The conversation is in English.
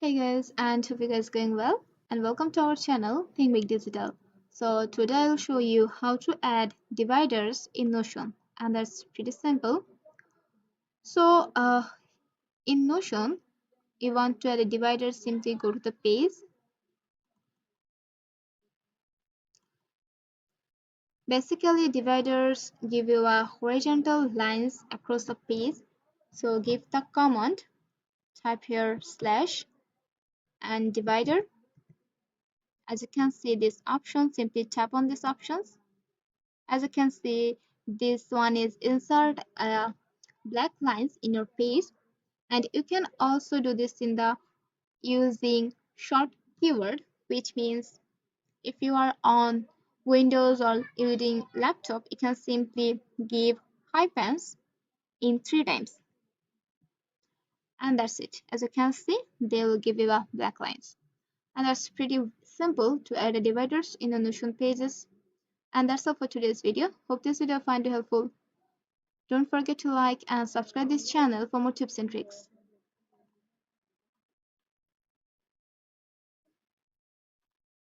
Hey guys, and hope you guys going well, and welcome to our channel Think Big Digital. So today I'll show you how to add dividers in Notion, and that's pretty simple. So in Notion, you want to add a divider, simply go to the page. Basically, dividers give you a horizontal lines across the page. So give the command, type here slash and divider. As you can see this option, simply tap on these options. As you can see, this one is insert black lines in your page, and you can also do this in the using short keyword, which means if you are on Windows or using laptop, you can simply give hyphens in 3 times, and that's it. As you can see, they will give you a black lines, and that's pretty simple to add a dividers in the Notion pages. And that's all for today's video. Hope this video find you helpful. Don't forget to like and subscribe this channel for more tips and tricks.